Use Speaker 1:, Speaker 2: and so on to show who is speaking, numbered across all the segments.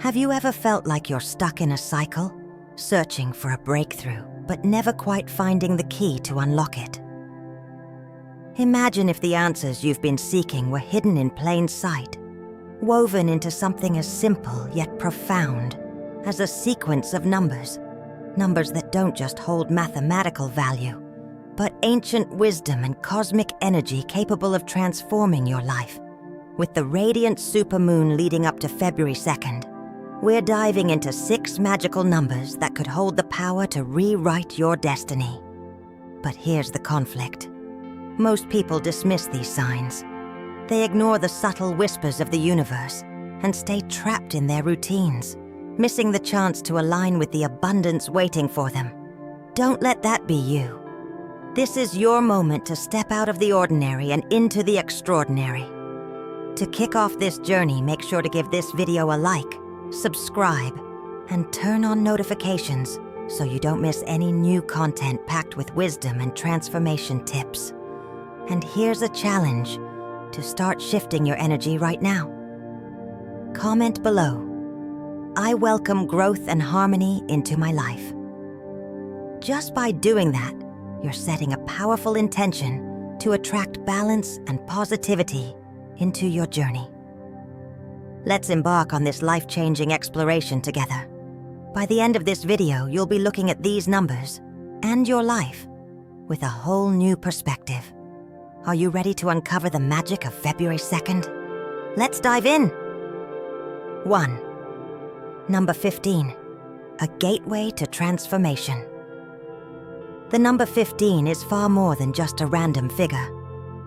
Speaker 1: Have you ever felt like you're stuck in a cycle, searching for a breakthrough, but never quite finding the key to unlock it? Imagine if the answers you've been seeking were hidden in plain sight, woven into something as simple yet profound as a sequence of numbers that don't just hold mathematical value, but ancient wisdom and cosmic energy capable of transforming your life. With the radiant supermoon leading up to February 2nd, we're diving into 6 magical numbers that could hold the power to rewrite your destiny. But here's the conflict. Most people dismiss these signs. They ignore the subtle whispers of the universe and stay trapped in their routines, missing the chance to align with the abundance waiting for them. Don't let that be you. This is your moment to step out of the ordinary and into the extraordinary. To kick off this journey, make sure to give this video a like, subscribe, and turn on notifications so you don't miss any new content packed with wisdom and transformation tips. And here's a challenge to start shifting your energy right now. Comment below, "I welcome growth and harmony into my life." Just by doing that, you're setting a powerful intention to attract balance and positivity into your journey. Let's embark on this life-changing exploration together. By the end of this video, you'll be looking at these numbers and your life with a whole new perspective. Are you ready to uncover the magic of February 2nd? Let's dive in. 1. Number 15, a gateway to transformation. The number 15 is far more than just a random figure.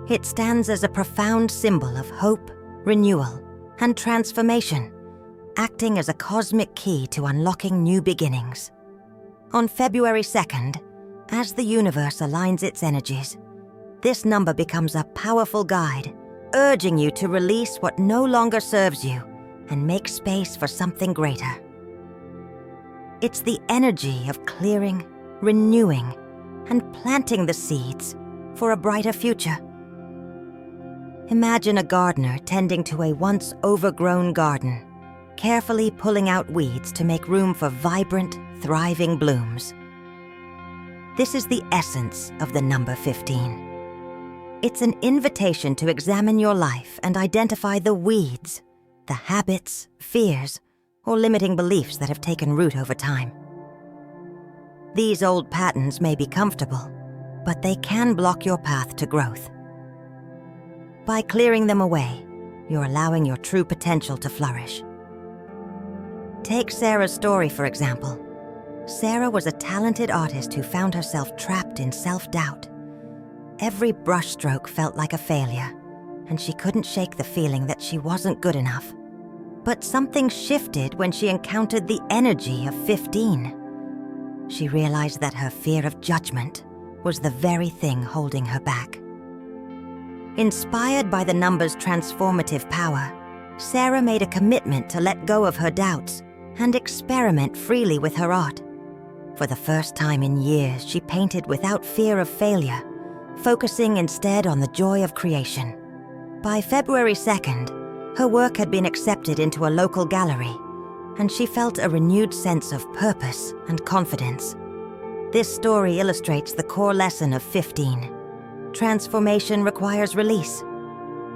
Speaker 1: It stands as a profound symbol of hope, renewal, and transformation, acting as a cosmic key to unlocking new beginnings. On February 2nd, as the universe aligns its energies, this number becomes a powerful guide, urging you to release what no longer serves you and make space for something greater. It's the energy of clearing, renewing, and planting the seeds for a brighter future. Imagine a gardener tending to a once overgrown garden, carefully pulling out weeds to make room for vibrant, thriving blooms. This is the essence of the number 15. It's an invitation to examine your life and identify the weeds, the habits, fears, or limiting beliefs that have taken root over time. These old patterns may be comfortable, but they can block your path to growth. By clearing them away, you're allowing your true potential to flourish. Take Sarah's story, for example. Sarah was a talented artist who found herself trapped in self-doubt. Every brushstroke felt like a failure, and she couldn't shake the feeling that she wasn't good enough. But something shifted when she encountered the energy of 15. She realized that her fear of judgment was the very thing holding her back. Inspired by the number's transformative power, Sarah made a commitment to let go of her doubts and experiment freely with her art. For the first time in years, she painted without fear of failure, focusing instead on the joy of creation. By February 2nd, her work had been accepted into a local gallery, and she felt a renewed sense of purpose and confidence. This story illustrates the core lesson of 15. Transformation requires release.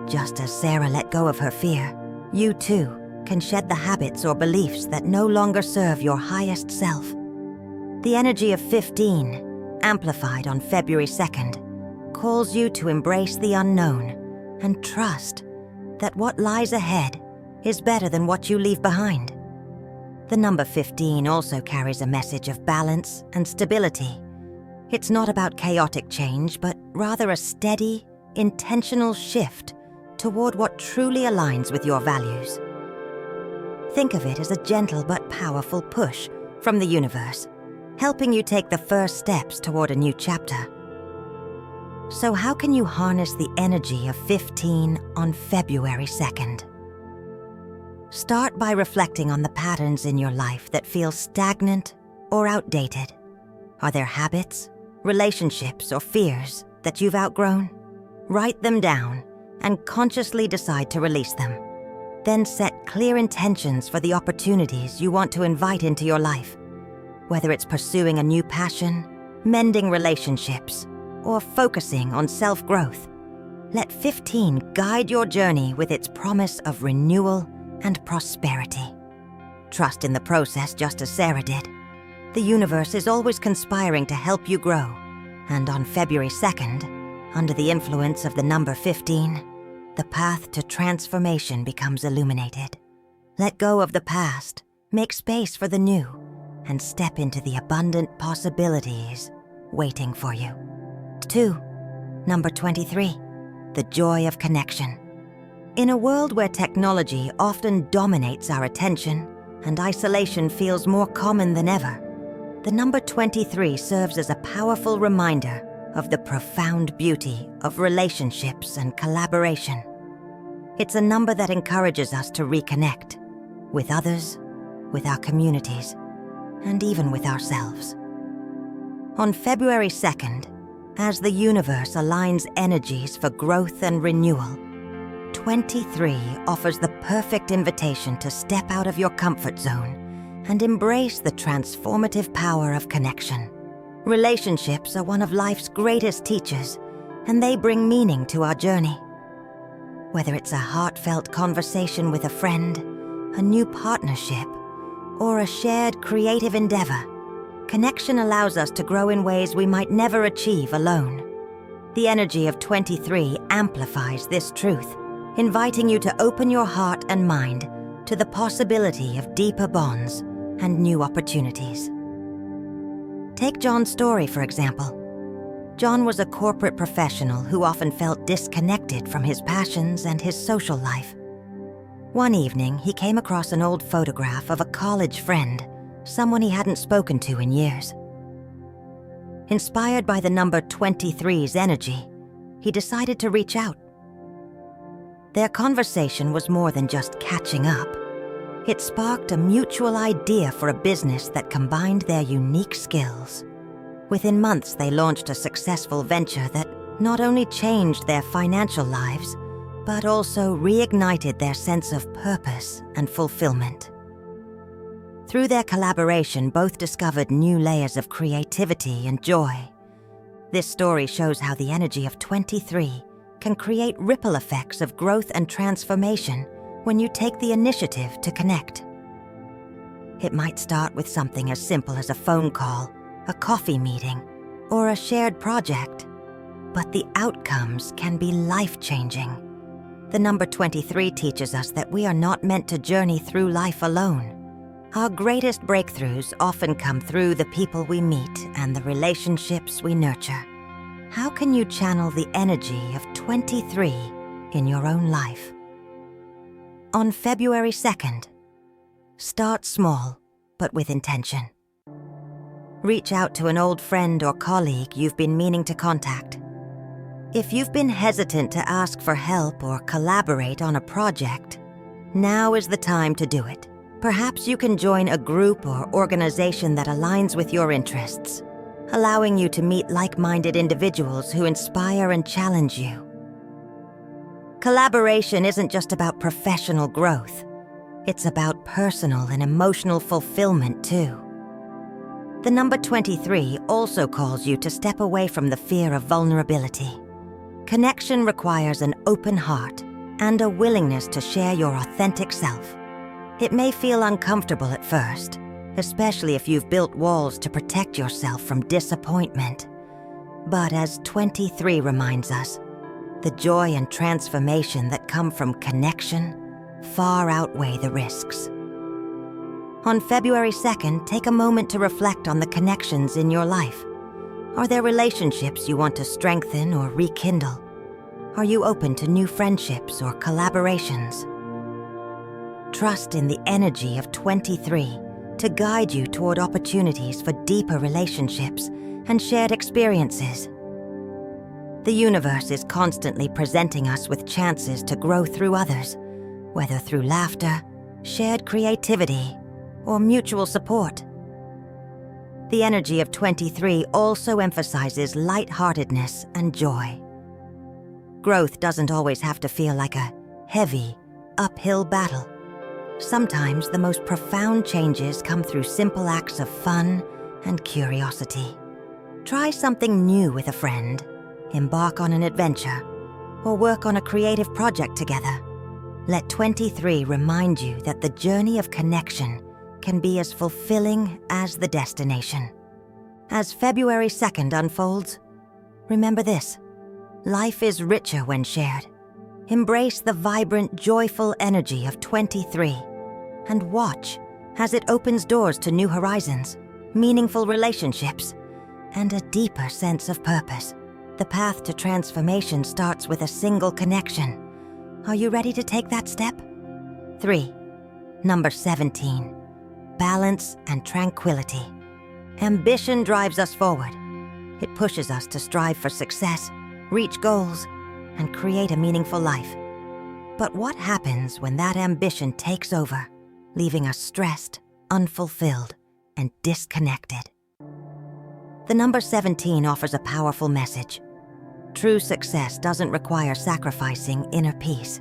Speaker 1: Just as Sarah let go of her fear, you too can shed the habits or beliefs that no longer serve your highest self. The energy of 15, amplified on February 2nd, calls you to embrace the unknown and trust that what lies ahead is better than what you leave behind. The number 15 also carries a message of balance and stability. It's not about chaotic change, but rather a steady, intentional shift toward what truly aligns with your values. Think of it as a gentle but powerful push from the universe, helping you take the first steps toward a new chapter. So how can you harness the energy of 15 on February 2nd? Start by reflecting on the patterns in your life that feel stagnant or outdated. Are there habits, relationships, or fears that you've outgrown? Write them down and consciously decide to release them. Then set clear intentions for the opportunities you want to invite into your life. Whether it's pursuing a new passion, mending relationships, or focusing on self-growth, let 15 guide your journey with its promise of renewal and prosperity. Trust in the process just as Sarah did. The universe is always conspiring to help you grow, and on February 2nd, under the influence of the number 15, the path to transformation becomes illuminated. Let go of the past, make space for the new, and step into the abundant possibilities waiting for you. 2. Number 23, the joy of connection. In a world where technology often dominates our attention and isolation feels more common than ever, the number 23 serves as a powerful reminder of the profound beauty of relationships and collaboration. It's a number that encourages us to reconnect with others, with our communities, and even with ourselves. On February 2nd, as the universe aligns energies for growth and renewal, 23 offers the perfect invitation to step out of your comfort zone and embrace the transformative power of connection. Relationships are one of life's greatest teachers, and they bring meaning to our journey. Whether it's a heartfelt conversation with a friend, a new partnership, or a shared creative endeavor, connection allows us to grow in ways we might never achieve alone. The energy of 23 amplifies this truth, inviting you to open your heart and mind to the possibility of deeper bonds and new opportunities. Take John's story, for example. John was a corporate professional who often felt disconnected from his passions and his social life. One evening, he came across an old photograph of a college friend, someone he hadn't spoken to in years. Inspired by the number 23's energy, he decided to reach out. Their conversation was more than just catching up. It sparked a mutual idea for a business that combined their unique skills. Within months, they launched a successful venture that not only changed their financial lives, but also reignited their sense of purpose and fulfillment. Through their collaboration, both discovered new layers of creativity and joy. This story shows how the energy of 23 can create ripple effects of growth and transformation when you take the initiative to connect. It might start with something as simple as a phone call, a coffee meeting, or a shared project, but the outcomes can be life-changing. The number 23 teaches us that we are not meant to journey through life alone. Our greatest breakthroughs often come through the people we meet and the relationships we nurture. How can you channel the energy of 23 in your own life? On February 2nd, start small, but with intention. Reach out to an old friend or colleague you've been meaning to contact. If you've been hesitant to ask for help or collaborate on a project, now is the time to do it. Perhaps you can join a group or organization that aligns with your interests, allowing you to meet like-minded individuals who inspire and challenge you. Collaboration isn't just about professional growth. It's about personal and emotional fulfillment, too. The number 23 also calls you to step away from the fear of vulnerability. Connection requires an open heart and a willingness to share your authentic self. It may feel uncomfortable at first, especially if you've built walls to protect yourself from disappointment. But as 23 reminds us, the joy and transformation that come from connection far outweigh the risks. On February 2nd, take a moment to reflect on the connections in your life. Are there relationships you want to strengthen or rekindle? Are you open to new friendships or collaborations? Trust in the energy of 23 to guide you toward opportunities for deeper relationships and shared experiences. The universe is constantly presenting us with chances to grow through others, whether through laughter, shared creativity, or mutual support. The energy of 23 also emphasizes lightheartedness and joy. Growth doesn't always have to feel like a heavy, uphill battle. Sometimes the most profound changes come through simple acts of fun and curiosity. Try something new with a friend, embark on an adventure, or work on a creative project together. Let 23 remind you that the journey of connection can be as fulfilling as the destination. As February 2nd unfolds, remember this: life is richer when shared. Embrace the vibrant, joyful energy of 23 and watch as it opens doors to new horizons, meaningful relationships, and a deeper sense of purpose. The path to transformation starts with a single connection. Are you ready to take that step? 3. Number 17. Balance and tranquility. Ambition drives us forward. It pushes us to strive for success, reach goals, and create a meaningful life. But what happens when that ambition takes over, leaving us stressed, unfulfilled, and disconnected? The number 17 offers a powerful message. True success doesn't require sacrificing inner peace.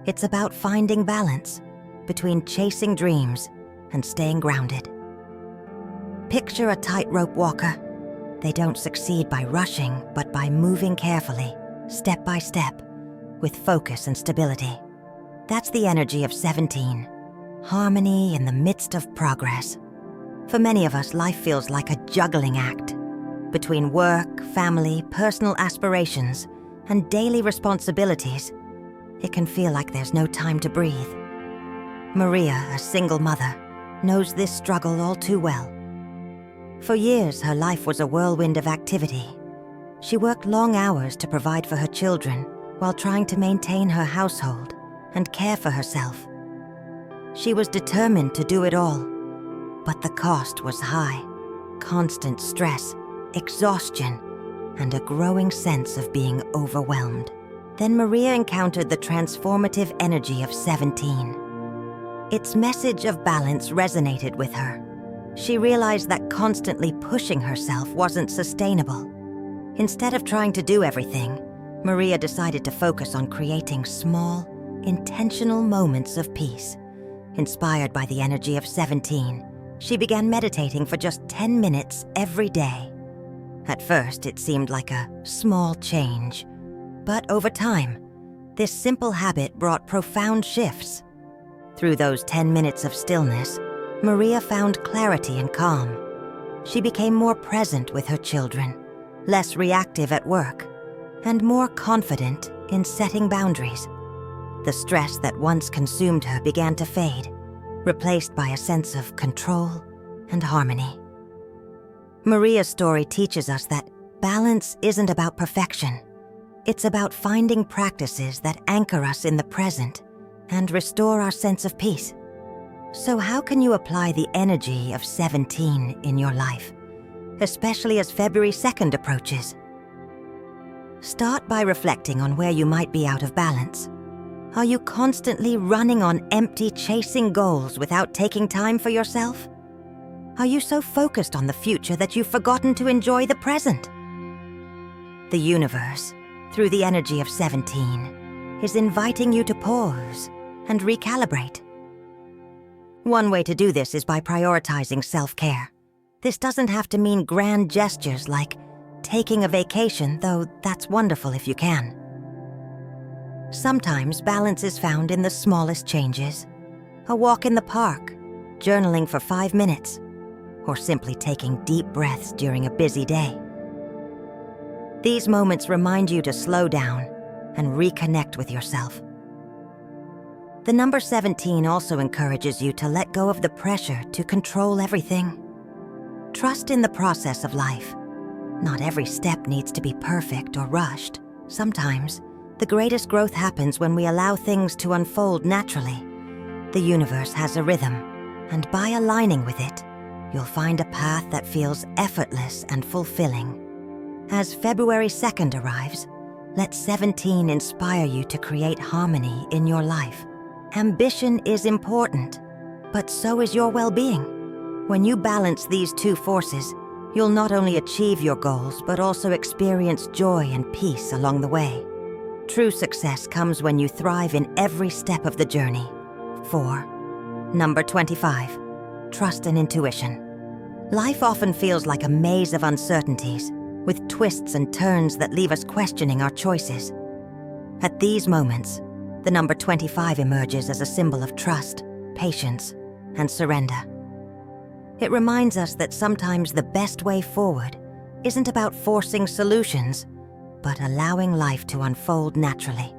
Speaker 1: It's about finding balance between chasing dreams and staying grounded. Picture a tightrope walker. They don't succeed by rushing, but by moving carefully, step by step, with focus and stability. That's the energy of 17. Harmony in the midst of progress. For many of us, life feels like a juggling act. Between work, family, personal aspirations, and daily responsibilities, it can feel like there's no time to breathe. Maria, a single mother, knows this struggle all too well. For years, her life was a whirlwind of activity. She worked long hours to provide for her children while trying to maintain her household and care for herself. She was determined to do it all, but the cost was high. Constant stress, exhaustion, and a growing sense of being overwhelmed. Then Maria encountered the transformative energy of 17. Its message of balance resonated with her. She realized that constantly pushing herself wasn't sustainable. Instead of trying to do everything, Maria decided to focus on creating small, intentional moments of peace. Inspired by the energy of 17, she began meditating for just 10 minutes every day. At first, it seemed like a small change, but over time, this simple habit brought profound shifts. Through those 10 minutes of stillness, Maria found clarity and calm. She became more present with her children, less reactive at work, and more confident in setting boundaries. The stress that once consumed her began to fade, replaced by a sense of control and harmony. Maria's story teaches us that balance isn't about perfection. It's about finding practices that anchor us in the present and restore our sense of peace. So how can you apply the energy of 17 in your life, especially as February 2nd approaches? Start by reflecting on where you might be out of balance. Are you constantly running on empty, chasing goals without taking time for yourself? Are you so focused on the future that you've forgotten to enjoy the present? The universe, through the energy of 17, is inviting you to pause and recalibrate. One way to do this is by prioritizing self-care. This doesn't have to mean grand gestures like taking a vacation, though that's wonderful if you can. Sometimes balance is found in the smallest changes. A walk in the park, journaling for 5 minutes, or simply taking deep breaths during a busy day. These moments remind you to slow down and reconnect with yourself. The number 17 also encourages you to let go of the pressure to control everything. Trust in the process of life. Not every step needs to be perfect or rushed. Sometimes, the greatest growth happens when we allow things to unfold naturally. The universe has a rhythm, and by aligning with it, you'll find a path that feels effortless and fulfilling. As February 2nd arrives, let 17 inspire you to create harmony in your life. Ambition is important, but so is your well-being. When you balance these two forces, you'll not only achieve your goals, but also experience joy and peace along the way. True success comes when you thrive in every step of the journey. 4. Number 25. Trust and intuition. Life often feels like a maze of uncertainties, with twists and turns that leave us questioning our choices. At these moments, the number 25 emerges as a symbol of trust, patience, and surrender. It reminds us that sometimes the best way forward isn't about forcing solutions, but allowing life to unfold naturally.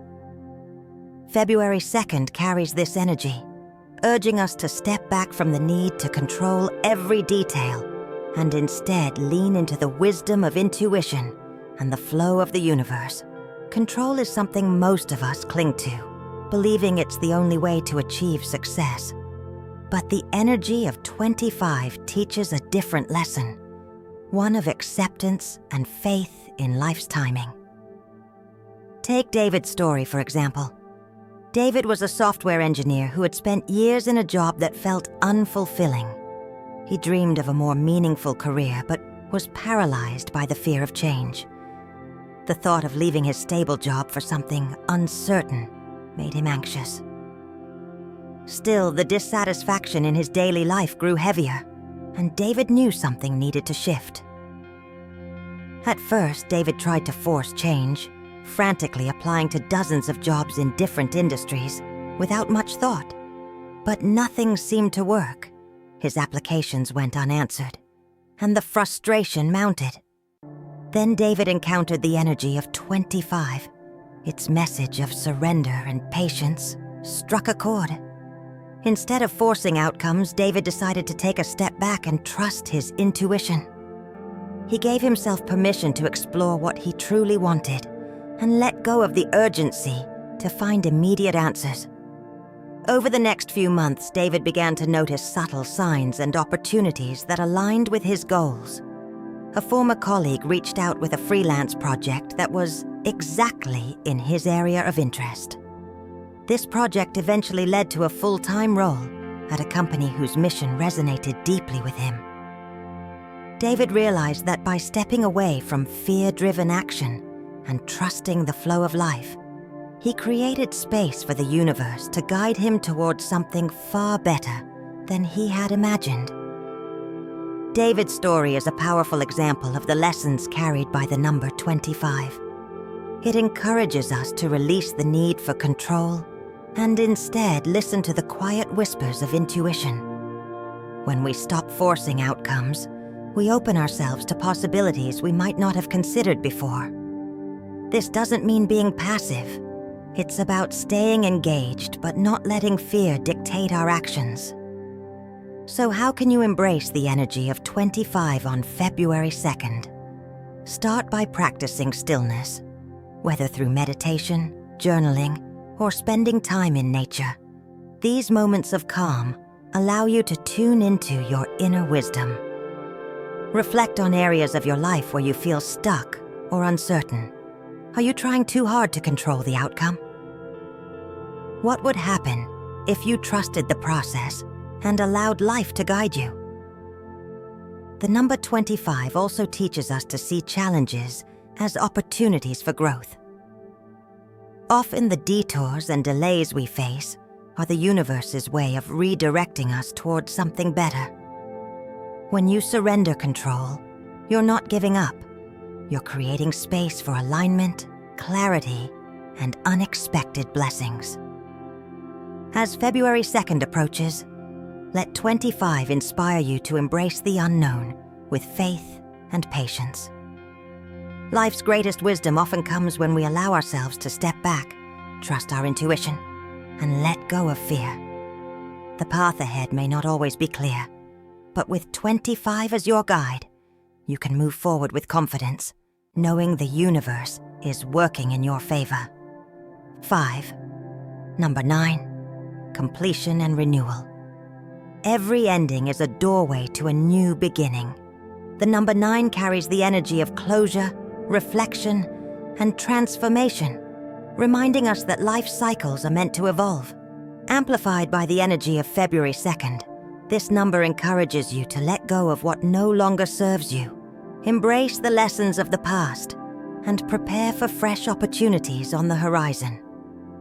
Speaker 1: February 2nd carries this energy, urging us to step back from the need to control every detail and instead lean into the wisdom of intuition and the flow of the universe. Control is something most of us cling to, believing it's the only way to achieve success. But the energy of 25 teaches a different lesson, one of acceptance and faith in life's timing. Take David's story, for example. David was a software engineer who had spent years in a job that felt unfulfilling. He dreamed of a more meaningful career, but was paralyzed by the fear of change. The thought of leaving his stable job for something uncertain made him anxious. Still, the dissatisfaction in his daily life grew heavier, and David knew something needed to shift. At first, David tried to force change, frantically applying to dozens of jobs in different industries without much thought. But nothing seemed to work. His applications went unanswered, and the frustration mounted. Then David encountered the energy of 25. Its message of surrender and patience struck a chord. Instead of forcing outcomes, David decided to take a step back and trust his intuition. He gave himself permission to explore what he truly wanted and let go of the urgency to find immediate answers. Over the next few months, David began to notice subtle signs and opportunities that aligned with his goals. A former colleague reached out with a freelance project that was exactly in his area of interest. This project eventually led to a full-time role at a company whose mission resonated deeply with him. David realized that by stepping away from fear-driven action and trusting the flow of life, he created space for the universe to guide him towards something far better than he had imagined. David's story is a powerful example of the lessons carried by the number 25. It encourages us to release the need for control and instead listen to the quiet whispers of intuition. When we stop forcing outcomes, we open ourselves to possibilities we might not have considered before. This doesn't mean being passive. It's about staying engaged but not letting fear dictate our actions. So how can you embrace the energy of 25 on February 2nd? Start by practicing stillness, whether through meditation, journaling, or spending time in nature. These moments of calm allow you to tune into your inner wisdom. Reflect on areas of your life where you feel stuck or uncertain. Are you trying too hard to control the outcome? What would happen if you trusted the process and allowed life to guide you? The number 25 also teaches us to see challenges as opportunities for growth. Often the detours and delays we face are the universe's way of redirecting us towards something better. When you surrender control, you're not giving up. You're creating space for alignment, clarity, and unexpected blessings. As February 2nd approaches, let 25 inspire you to embrace the unknown with faith and patience. Life's greatest wisdom often comes when we allow ourselves to step back, trust our intuition, and let go of fear. The path ahead may not always be clear, but with 25 as your guide, you can move forward with confidence, knowing the universe is working in your favor. 5. Number 9. Completion and renewal. Every ending is a doorway to a new beginning. The number 9 carries the energy of closure, reflection, and transformation, reminding us that life cycles are meant to evolve. Amplified by the energy of February 2nd, this number encourages you to let go of what no longer serves you, embrace the lessons of the past, and prepare for fresh opportunities on the horizon.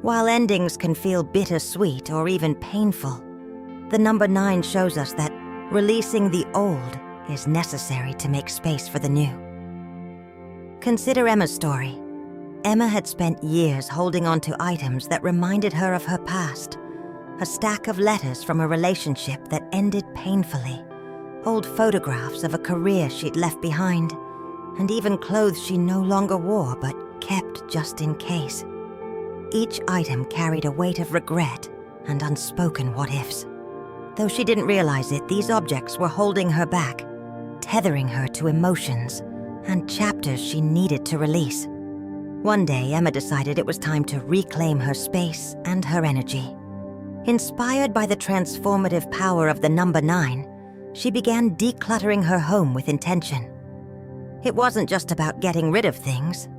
Speaker 1: While endings can feel bittersweet or even painful, the number 9 shows us that releasing the old is necessary to make space for the new. Consider Emma's story. Emma had spent years holding on to items that reminded her of her past. A stack of letters from a relationship that ended painfully, old photographs of a career she'd left behind, and even clothes she no longer wore but kept just in case. Each item carried a weight of regret and unspoken what-ifs. Though she didn't realize it, these objects were holding her back, tethering her to emotions and chapters she needed to release. One day, Emma decided it was time to reclaim her space and her energy. Inspired by the transformative power of the number 9, she began decluttering her home with intention. It wasn't just about getting rid of things.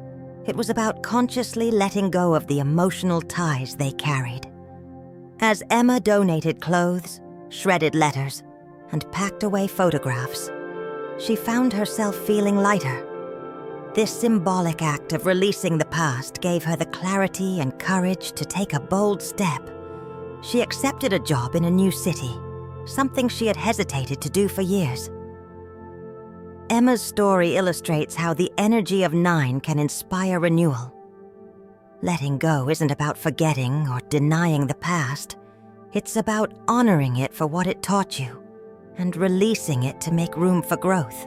Speaker 1: It was about consciously letting go of the emotional ties they carried. As Emma donated clothes, shredded letters, and packed away photographs, she found herself feeling lighter. This symbolic act of releasing the past gave her the clarity and courage to take a bold step. She accepted a job in a new city, something she had hesitated to do for years. Emma's story illustrates how the energy of 9 can inspire renewal. Letting go isn't about forgetting or denying the past. It's about honoring it for what it taught you and releasing it to make room for growth.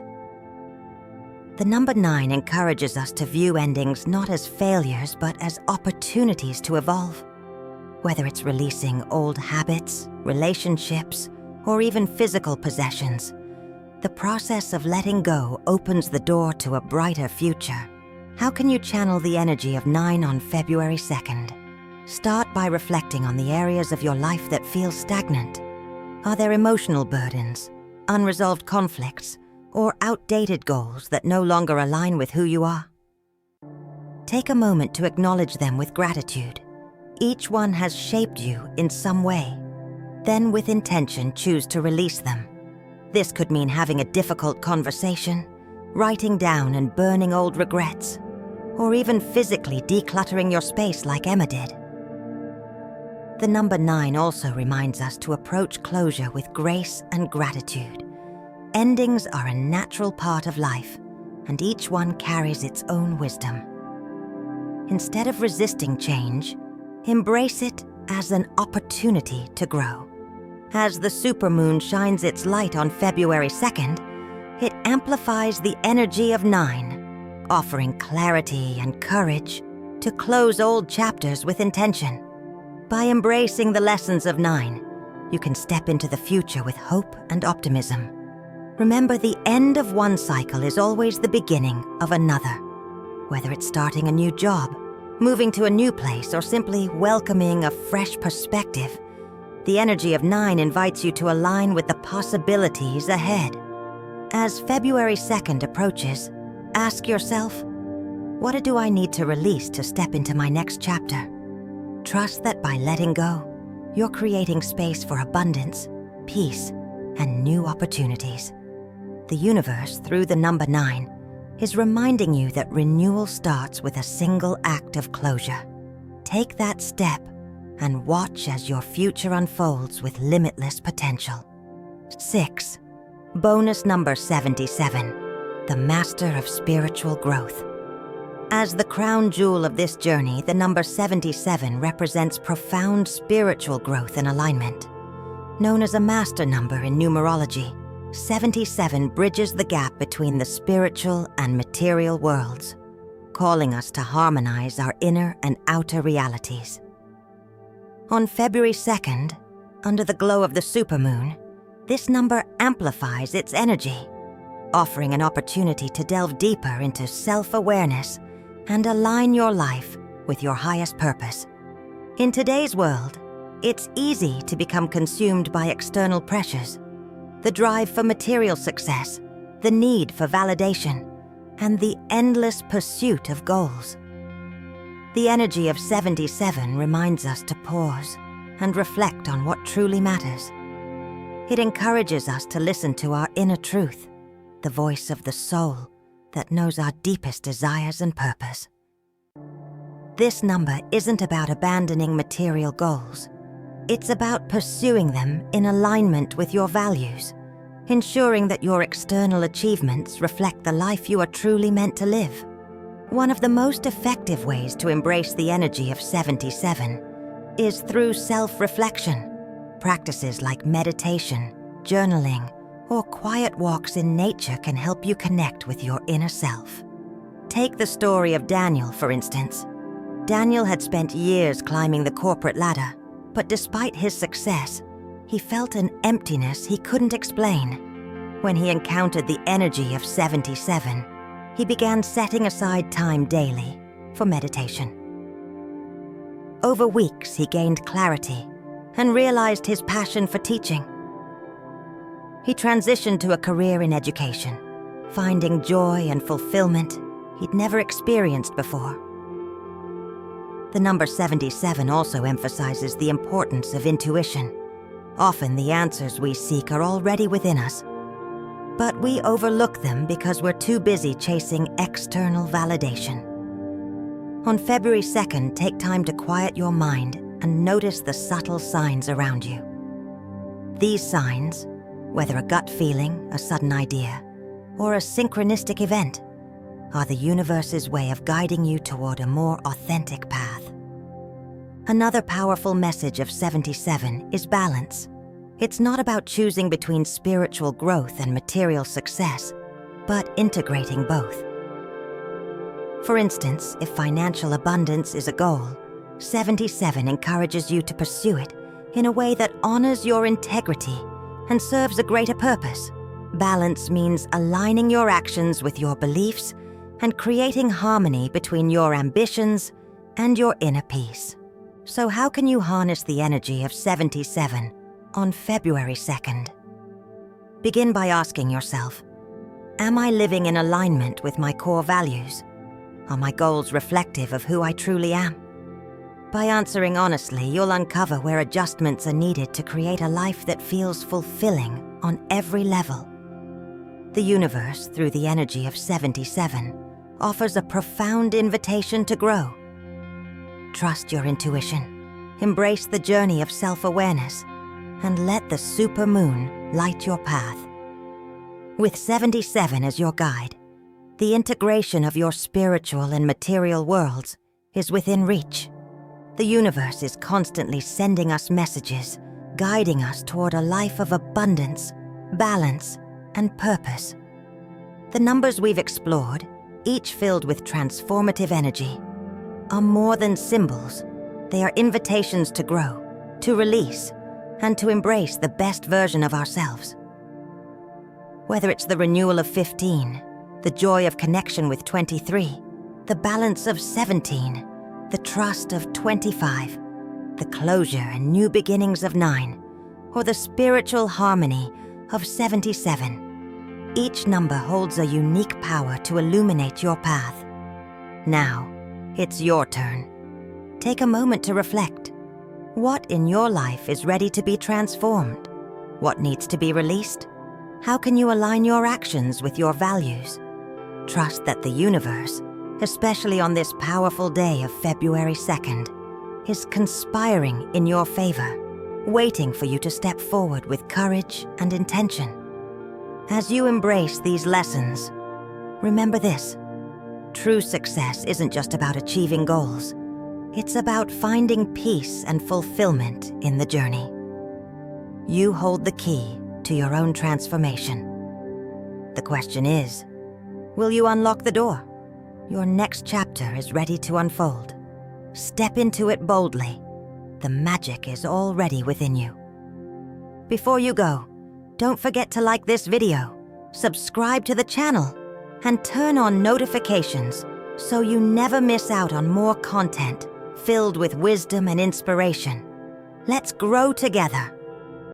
Speaker 1: The number 9 encourages us to view endings not as failures but as opportunities to evolve. Whether it's releasing old habits, relationships, or even physical possessions, the process of letting go opens the door to a brighter future. How can you channel the energy of 9 on February 2nd? Start by reflecting on the areas of your life that feel stagnant. Are there emotional burdens, unresolved conflicts, or outdated goals that no longer align with who you are? Take a moment to acknowledge them with gratitude. Each one has shaped you in some way. Then, with intention, choose to release them. This could mean having a difficult conversation, writing down and burning old regrets, or even physically decluttering your space like Emma did. The number 9 also reminds us to approach closure with grace and gratitude. Endings are a natural part of life, and each one carries its own wisdom. Instead of resisting change, embrace it as an opportunity to grow. As the supermoon shines its light on February 2nd, it amplifies the energy of 9, offering clarity and courage to close old chapters with intention. By embracing the lessons of 9, you can step into the future with hope and optimism. Remember, the end of one cycle is always the beginning of another. Whether it's starting a new job, moving to a new place, or simply welcoming a fresh perspective, the energy of 9 invites you to align with the possibilities ahead. As February 2nd approaches, ask yourself, what do I need to release to step into my next chapter? Trust that by letting go, you're creating space for abundance, peace, and new opportunities. The universe, through the number 9, is reminding you that renewal starts with a single act of closure. Take that step and watch as your future unfolds with limitless potential. 6. Bonus number 77, the master of spiritual growth. As the crown jewel of this journey, the number 77 represents profound spiritual growth and alignment. Known as a master number in numerology, 77 bridges the gap between the spiritual and material worlds, calling us to harmonize our inner and outer realities. On February 2nd, under the glow of the supermoon, this number amplifies its energy, offering an opportunity to delve deeper into self-awareness and align your life with your highest purpose. In today's world, it's easy to become consumed by external pressures, the drive for material success, the need for validation, and the endless pursuit of goals. The energy of 77 reminds us to pause and reflect on what truly matters. It encourages us to listen to our inner truth, the voice of the soul, that knows our deepest desires and purpose. This number isn't about abandoning material goals. It's about pursuing them in alignment with your values, ensuring that your external achievements reflect the life you are truly meant to live. One of the most effective ways to embrace the energy of 77 is through self-reflection. Practices like meditation, journaling, or quiet walks in nature can help you connect with your inner self. Take the story of Daniel, for instance. Daniel had spent years climbing the corporate ladder, but despite his success, he felt an emptiness he couldn't explain. When he encountered the energy of 77, he began setting aside time daily for meditation. Over weeks, he gained clarity and realized his passion for teaching. He transitioned to a career in education, finding joy and fulfillment he'd never experienced before. The number 77 also emphasizes the importance of intuition. Often the answers we seek are already within us, but we overlook them because we're too busy chasing external validation. On February 2nd, take time to quiet your mind and notice the subtle signs around you. These signs, whether a gut feeling, a sudden idea, or a synchronistic event, are the universe's way of guiding you toward a more authentic path. Another powerful message of 77 is balance. It's not about choosing between spiritual growth and material success, but integrating both. For instance, if financial abundance is a goal, 77 encourages you to pursue it in a way that honors your integrity and serves a greater purpose. Balance means aligning your actions with your beliefs and creating harmony between your ambitions and your inner peace. So how can you harness the energy of 77 on February 2nd? Begin by asking yourself, am I living in alignment with my core values? Are my goals reflective of who I truly am? By answering honestly, you'll uncover where adjustments are needed to create a life that feels fulfilling on every level. The universe, through the energy of 77, offers a profound invitation to grow. Trust your intuition, embrace the journey of self-awareness, and let the supermoon light your path. With 77 as your guide, the integration of your spiritual and material worlds is within reach. The universe is constantly sending us messages, guiding us toward a life of abundance, balance, and purpose. The numbers we've explored, each filled with transformative energy, are more than symbols. They are invitations to grow, to release, and to embrace the best version of ourselves. Whether it's the renewal of 15, the joy of connection with 23, the balance of 17, the trust of 25, the closure and new beginnings of 9, or the spiritual harmony of 77, each number holds a unique power to illuminate your path. Now, it's your turn. Take a moment to reflect. What in your life is ready to be transformed? What needs to be released? How can you align your actions with your values? Trust that the universe, especially on this powerful day of February 2nd, is conspiring in your favor, waiting for you to step forward with courage and intention. As you embrace these lessons, remember this: true success isn't just about achieving goals. It's about finding peace and fulfillment in the journey. You hold the key to your own transformation. The question is, will you unlock the door? Your next chapter is ready to unfold. Step into it boldly. The magic is already within you. Before you go, don't forget to like this video, subscribe to the channel, and turn on notifications so you never miss out on more content filled with wisdom and inspiration. Let's grow together